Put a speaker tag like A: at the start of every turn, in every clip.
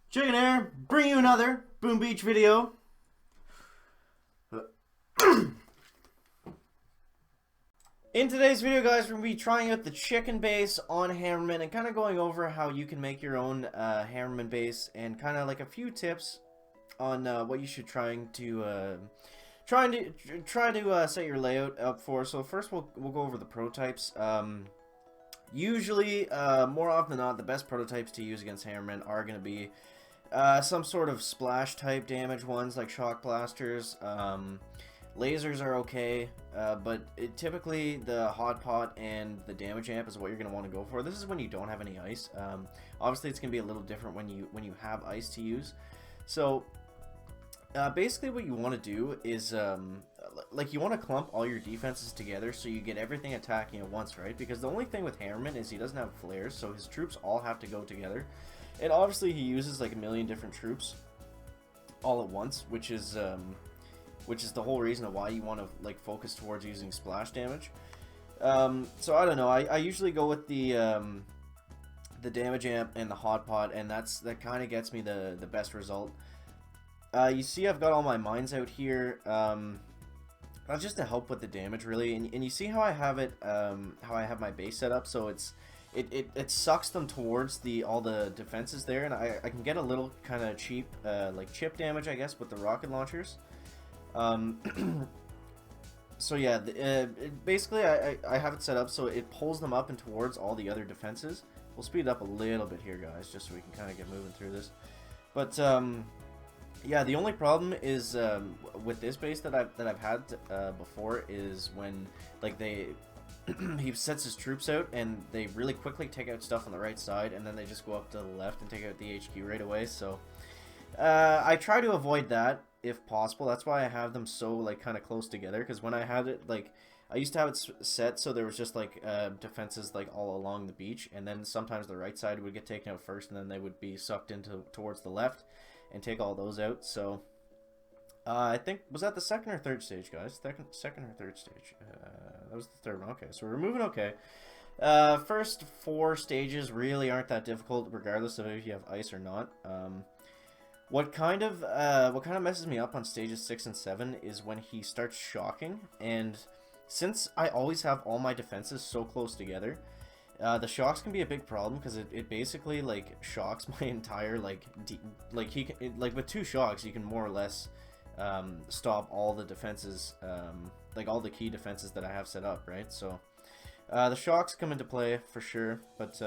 A: Chicken Air, bring you another Boom Beach video. In today's video, guys, we're going to be trying out the chicken base on Hammerman and kind of going over how you can make your own Hammerman base and kind of like a few tips on what you should try to set your layout up for. So first, we'll go over the prototypes. Usually, more often than not, the best prototypes to use against Hammerman are going to be some sort of splash type damage ones like shock blasters. Lasers are okay, but typically the hot pot and the damage amp is what you're going to want to go for. This is when you don't have any ice. Obviously, it's going to be a little different when you have ice to use. So basically, what you want to do is like you want to clump all your defenses together so you get everything attacking at once, right? Because the only thing with Hammerman is he doesn't have flares, so his troops all have to go together. And obviously, he uses like a million different troops all at once, which is the whole reason of why you want to like focus towards using splash damage. So I don't know. I usually go with the damage amp and the hot pot, and that kind of gets me the best result. You see, I've got all my mines out here. That's just to help with the damage, really. And you see how I have it, how I have my base set up, so it sucks them towards all the defenses there, and I can get a little kind of cheap like chip damage, I guess, with the rocket launchers. So yeah, basically I have it set up so it pulls them up and towards all the other defenses. We'll speed it up a little bit here, guys, just so we can kind of get moving through this. But yeah, the only problem is with this base that I've had before is when like he sets his troops out and they really quickly take out stuff on the right side, and then they just go up to the left and take out the HQ right away. So I try to avoid that if possible. That's why I have them so like kind of close together, because when I had it, like, I used to have it set so there was just like defenses like all along the beach, and then sometimes the right side would get taken out first, and then they would be sucked into towards the left and take all those out. So I think, was that the second or third stage, guys? Second or third stage? That was the third one. Okay, so we're moving okay. First 4 stages really aren't that difficult, regardless of if you have ice or not. What kind of messes me up on stages 6 and 7 is when he starts shocking, and since I always have all my defenses so close together, the shocks can be a big problem, because it basically like shocks my entire like with 2 shocks you can more or less stop all the defenses, like all the key defenses that I have set up, right? So the shocks come into play for sure, but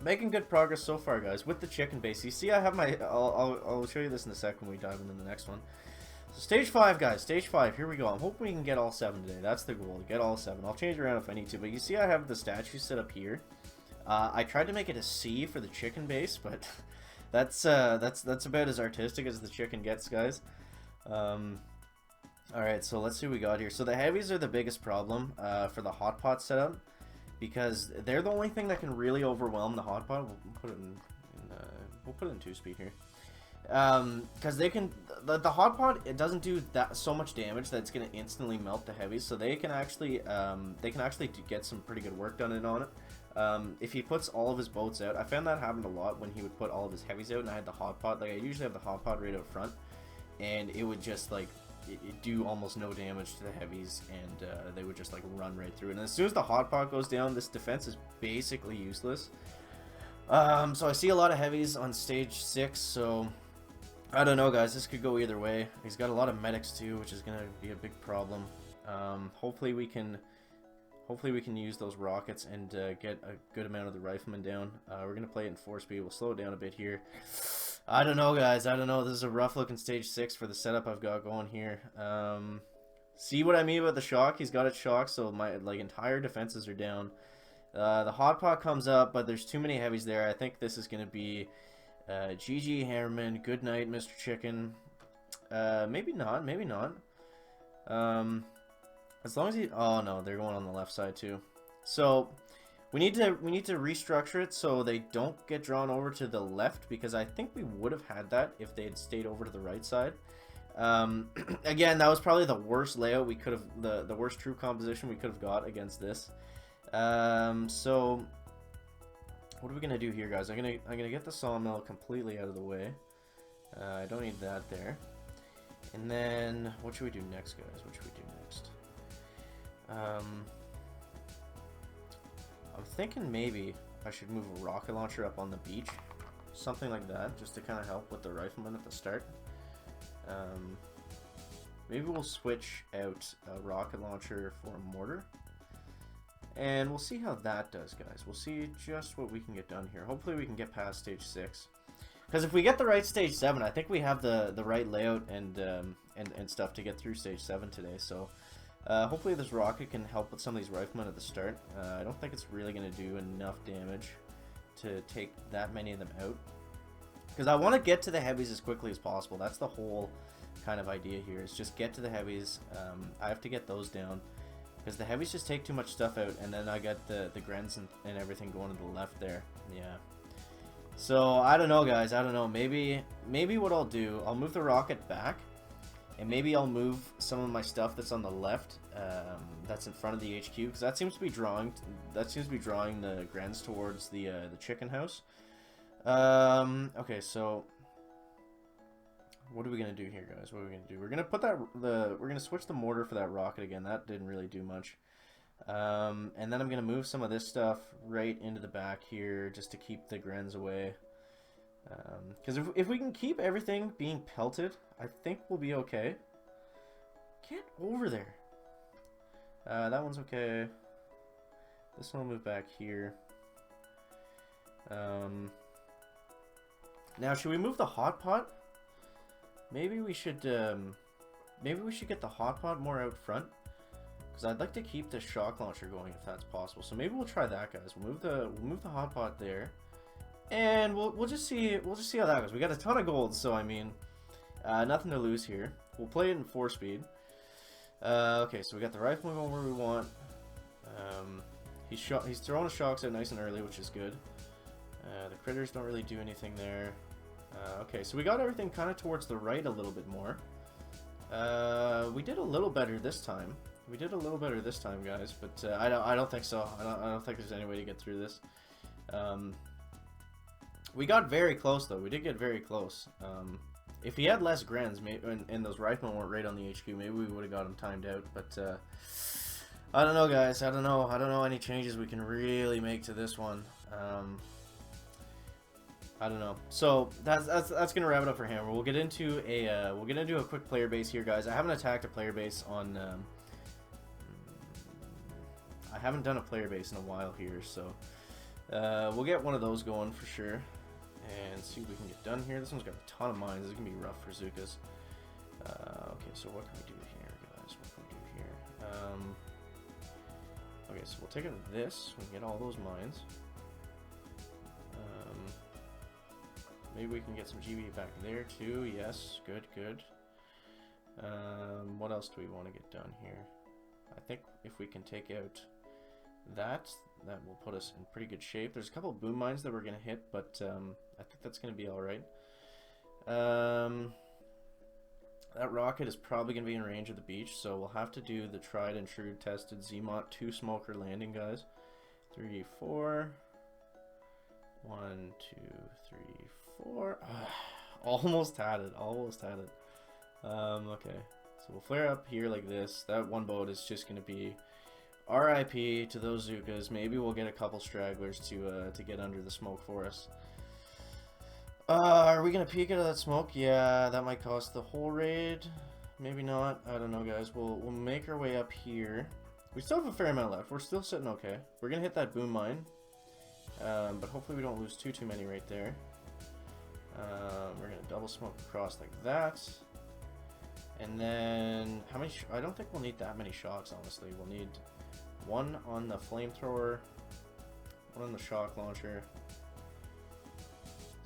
A: making good progress so far, guys, with the chicken base. You see, I have my... I'll show you this in a second when we dive into the next one. So stage 5, guys. Stage 5. Here we go. I'm hoping we can get all 7 today. That's the goal. Get all 7. I'll change around if I need to. But you see, I have the statue set up here. I tried to make it a C for the chicken base, but that's about as artistic as the chicken gets, guys. Alright, so let's see what we got here. So the heavies are the biggest problem for the hot pot setup, because they're the only thing that can really overwhelm the hot pot. We'll put it in 2-speed here, because they can. The hot pot, it doesn't do so much damage that it's gonna instantly melt the heavies, so they can actually get some pretty good work done on it. If he puts all of his boats out, I found that happened a lot when he would put all of his heavies out, and I had the hot pot. Like, I usually have the hot pot right out front, and it would just like it do almost no damage to the heavies, and they would just like run right through it. And as soon as the hot pot goes down, this defense is basically useless. So I see a lot of heavies on stage 6, so I don't know, guys. This could go either way. He's got a lot of medics too, which is gonna be a big problem. Hopefully we can use those rockets and get a good amount of the riflemen down. We're gonna play it in 4-speed. We'll slow it down a bit here. I don't know, guys. I don't know. This is a rough looking stage 6 for the setup I've got going here. See what I mean about the shock? He's got it shocked, so my like entire defenses are down. The hot pot comes up, but there's too many heavies there. I think this is gonna be GG Hammerman. Good night, Mr. Chicken. Maybe not. Maybe not. As long as he... Oh no, they're going on the left side too. So we need to restructure it so they don't get drawn over to the left, because I think we would have had that if they had stayed over to the right side. Again, that was probably the worst layout we could have, the worst troop composition we could have got against this. So What are we gonna do here, guys? I'm gonna get the sawmill completely out of the way. I don't need that there. And then what should we do next, guys? What should we do next? I'm thinking maybe I should move a rocket launcher up on the beach, something like that, just to kind of help with the rifleman at the start. Maybe we'll switch out a rocket launcher for a mortar. And we'll see how that does, guys. We'll see just what we can get done here. Hopefully we can get past stage 6. Because if we get the right stage 7, I think we have the right layout and stuff to get through stage 7 today. So hopefully this rocket can help with some of these riflemen at the start. I don't think it's really going to do enough damage to take that many of them out. Because I want to get to the heavies as quickly as possible. That's the whole kind of idea here, is just get to the heavies. I have to get those down. Because the heavies just take too much stuff out, and then I got the Grens and everything going to the left there. Yeah. So, I don't know, guys. I don't know. Maybe what I'll do, I'll move the rocket back, and maybe I'll move some of my stuff that's on the left, that's in front of the HQ, because that seems to be drawing the Grens towards the chicken house. Okay, so what are we gonna do here, guys? What are we gonna do? We're gonna put we're gonna switch the mortar for that rocket again. That didn't really do much. And then I'm gonna move some of this stuff right into the back here just to keep the Grens away. Because if we can keep everything being pelted, I think we'll be okay. Get over there. That one's okay. This one will move back here. Now, should we move the hot pot? Maybe we should get the hot pot more out front, because I'd like to keep the shock launcher going if that's possible. So maybe we'll try that, guys. We'll move the hot pot there, and we'll just see how that goes. We got a ton of gold, so I mean, nothing to lose here. We'll play it in 4 speed. Okay, so we got the rifle going where we want. He's throwing his shocks out nice and early, which is good. The critters don't really do anything there. Okay, so we got everything kind of towards the right a little bit more. We did a little better this time. Guys, but I don't think so. I don't think there's any way to get through this. We got very close, though. We did get very close. If he had less Grens, maybe, and those riflemen weren't right on the HQ, maybe we would have got him timed out. But I don't know, guys. I don't know any changes we can really make to this one. I don't know. So that's gonna wrap it up for Hammer. We'll get into a quick player base here, guys. I haven't attacked a player base on. I haven't done a player base in a while here, so we'll get one of those going for sure, and see what we can get done here. This one's got a ton of mines. This is gonna be rough for Zukas. Okay, so what can we do here, guys? What can we do here? Okay, so we'll take it to this. We can get all those mines. Maybe we can get some GB back there too. Yes, good. What else do we want to get done here? I think if we can take out that will put us in pretty good shape. There's a couple of boom mines that we're going to hit, but I think that's going to be alright. That rocket is probably going to be in range of the beach, so we'll have to do the tried and true tested ZMOT 2 smoker landing, guys. 3, 4. 1, 2, 3, 4. Almost had it. Okay, so we'll flare up here like this. That one boat is just going to be RIP to those Zukas. Maybe we'll get a couple stragglers to get under the smoke for us. Are we going to peek out of that smoke? Yeah, that might cost the whole raid. Maybe not. I don't know, guys. We'll make our way up here. We still have a fair amount left. We're still sitting okay. We're going to hit that boom mine. But hopefully we don't lose too many right there. We're going to double smoke across like that. And then, how many? I don't think we'll need that many shocks, honestly. We'll need one on the flamethrower, one on the shock launcher.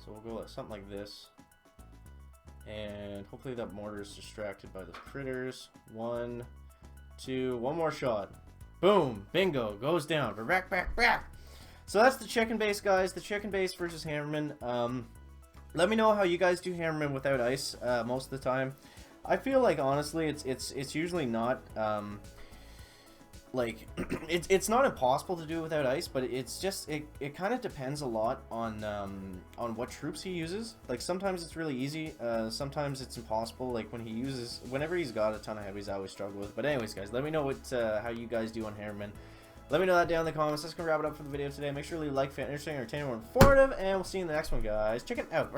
A: So we'll go with something like this. And hopefully that mortar is distracted by the critters. 1, 2, one more shot. Boom! Bingo! Goes down. Back. So that's the chicken base, guys. The chicken base versus Hammerman. Let me know how you guys do Hammerman without ice most of the time. I feel like, honestly, it's usually not like it's not impossible to do without ice, but it's just it kind of depends a lot on what troops he uses. Like sometimes it's really easy, sometimes it's impossible. Like whenever he's got a ton of heavies, I always struggle with. But anyways, guys, let me know what how you guys do on Hammerman. Let me know that down in the comments. That's gonna wrap it up for the video today. Make sure to leave a like if you found it interesting, entertaining, or informative, and we'll see you in the next one, guys. Check it out.